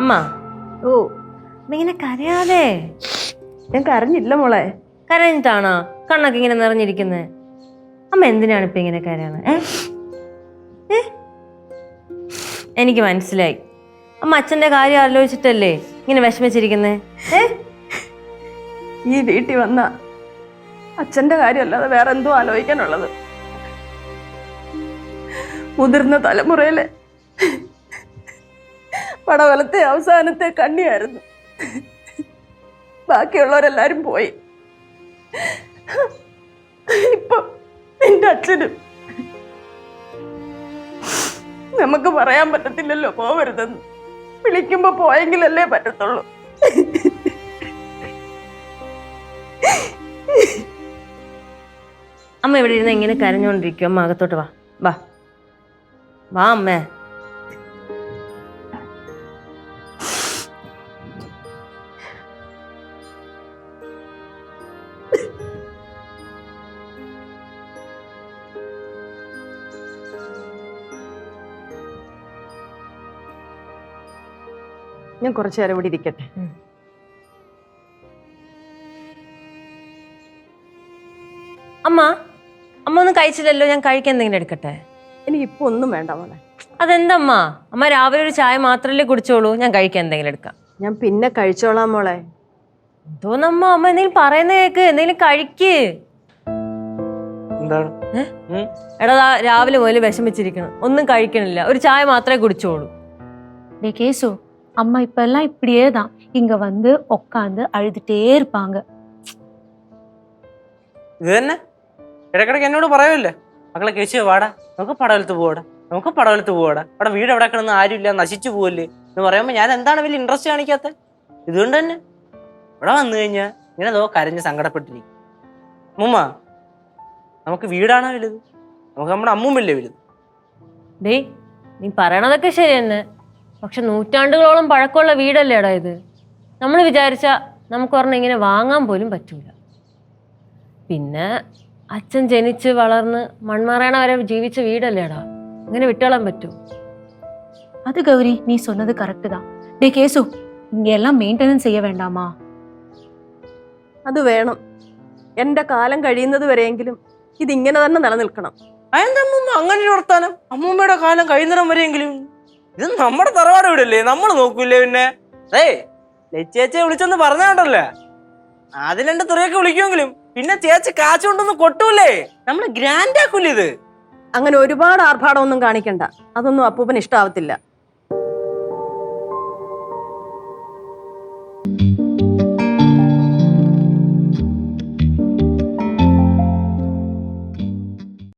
അമ്മ ഓ ഇങ്ങനെ കരയാതെ. ഞാൻ കരഞ്ഞില്ല മോളെ. കരഞ്ഞിട്ടാണോ കണ്ണൊക്കെ ഇങ്ങനെ നിറഞ്ഞിരിക്കുന്നത്? അമ്മ എന്തിനാണ് ഇപ്പൊ ഇങ്ങനെ കരയാണ്? എനിക്ക് മനസ്സിലായി. അമ്മ അച്ഛന്റെ കാര്യം ആലോചിച്ചിട്ടല്ലേ ഇങ്ങനെ വിഷമിച്ചിരിക്കുന്നേ? ഈ വീട്ടിൽ വന്ന അച്ഛന്റെ കാര്യമല്ലാതെ വേറെ എന്തോ ആലോചിക്കാനുള്ളത്? മുതിർന്ന തലമുറയിലെ പടവലത്തെ അവസാനത്തെ കണ്ണിയായിരുന്നു. ബാക്കിയുള്ളവരെല്ലാരും പോയി. ഇപ്പൊ എന്റെ അച്ഛനും. നമുക്ക് പറയാൻ പറ്റത്തില്ലല്ലോ പോവരുതെന്ന്. വിളിക്കുമ്പോ പോയെങ്കിലല്ലേ പറ്റത്തുള്ളൂ. അമ്മ ഇവിടെ ഇരുന്ന് എങ്ങനെ കരഞ്ഞോണ്ടിരിക്കും? അമ്മ അകത്തോട്ട് വാ വാ വാ അമ്മേ. ഞാൻ കുറച്ചു നേരം ഇവിടെ ഇരിക്കട്ടെ. അമ്മ അമ്മ ഒന്നും കഴിച്ചില്ലല്ലോ, ഞാൻ കഴിക്കാൻ എന്തെങ്കിലും എടുക്കട്ടെ? എനിക്ക് ഇപ്പൊ ഒന്നും വേണ്ട മോളെ. അതെന്തമ്മ? അമ്മ രാവിലെ ഒരു ചായ മാത്രല്ലേ കുടിച്ചോളൂ, ഞാൻ കഴിക്കാൻ എന്തെങ്കിലും എടുക്കാം. ഞാൻ പിന്നെ കഴിച്ചോളാം മോളെ. എന്തോന്നമ്മ അമ്മ എന്തെങ്കിലും പറയുന്ന കേക്ക്, എന്തെങ്കിലും കഴിക്ക്. എടാ രാവിലെ മുതൽ വിഷമിച്ചിരിക്കണം, ഒന്നും കഴിക്കണില്ല, ഒരു ചായ മാത്രമേ കുടിച്ചോളൂ. கேசு அம்மா இப்பெல்லாம் இப்படியே தான், இங்க வந்து உட்காந்து அழுதுட்டே இருப்பாங்க. ഇത് തന്നെ ഇടക്കിടക്ക് എന്നോട് പറയുമല്ലേ, മക്കളെ കേശു വാടാ നമുക്ക് പടവലത്ത് പോവാടാ, നമുക്ക് പടവലത്ത് പോവാടാ, അവിടെ വീട് എവിടെ കിടന്ന് ആരുമില്ല നശിച്ചു പോവല്ലേ എന്ന് പറയുമ്പോൾ ഞാൻ എന്താണ് വലിയ ഇൻട്രസ്റ്റ് കാണിക്കാത്ത? ഇതുകൊണ്ട് തന്നെ ഇവിടെ വന്നു കഴിഞ്ഞാൽ ഇങ്ങനെ അതോ കരഞ്ഞ് സങ്കടപ്പെട്ടിരിക്കും. അമ്മൂമ്മ നമുക്ക് വീടാണോ വലുത്? നമുക്ക് നമ്മുടെ അമ്മൂമ്മല്ലേ വലുത്? ഡേ നീ പറയണതൊക്കെ ശരി തന്നെ, പക്ഷെ നൂറ്റാണ്ടുകളോളം പഴക്കമുള്ള വീടല്ലേടാ ഇത്. നമ്മൾ വിചാരിച്ച നമുക്ക് പറഞ്ഞ ഇങ്ങനെ വാങ്ങാൻ പോലും പറ്റൂല. പിന്നെ അച്ഛൻ ജനിച്ച് വളർന്ന് മൺമറയണ വരെ ജീവിച്ച വീടല്ലേടാ, അങ്ങനെ വിട്ടോളാൻ പറ്റൂ? அது கௌரி நீ சொன்னது கரெக்ட் தான். டே கேசு இங்க எல்லாம் மெயின்டெனன்ஸ் செய்ய வேண்டாமா? അത് വേണം. എന്റെ കാലം കഴിയുന്നത് വരെയെങ്കിലും ഇതിങ്ങനെ തന്നെ നിലനിൽക്കണം. അതെന്താ അമ്മൂമ്മ അങ്ങനെ ഒരു വർത്താനം? അമ്മൂമ്മയുടെ കാലം കഴിയുന്നിടം വരെയെങ്കിലും ഇത് നമ്മുടെ തറവാട് വീടല്ലേ, നമ്മൾ നോക്കൂലേ? പിന്നെ ചേച്ചിയെ വിളിച്ചെന്ന് പറഞ്ഞോണ്ടല്ലേ, ആദ്യം 2 തെറിയൊക്കെ വിളിക്കുമെങ്കിലും പിന്നെ ചേച്ചി കാശ് കൊണ്ടൊന്ന് കൊട്ടൂലേ, നമ്മള് ഗ്രാൻഡ് ആക്കൂലേ ഇത്. അങ്ങനെ ഒരുപാട് ആർഭാടമൊന്നും കാണിക്കണ്ട, അതൊന്നും അപ്പൂപ്പന് ഇഷ്ടാവത്തില്ല.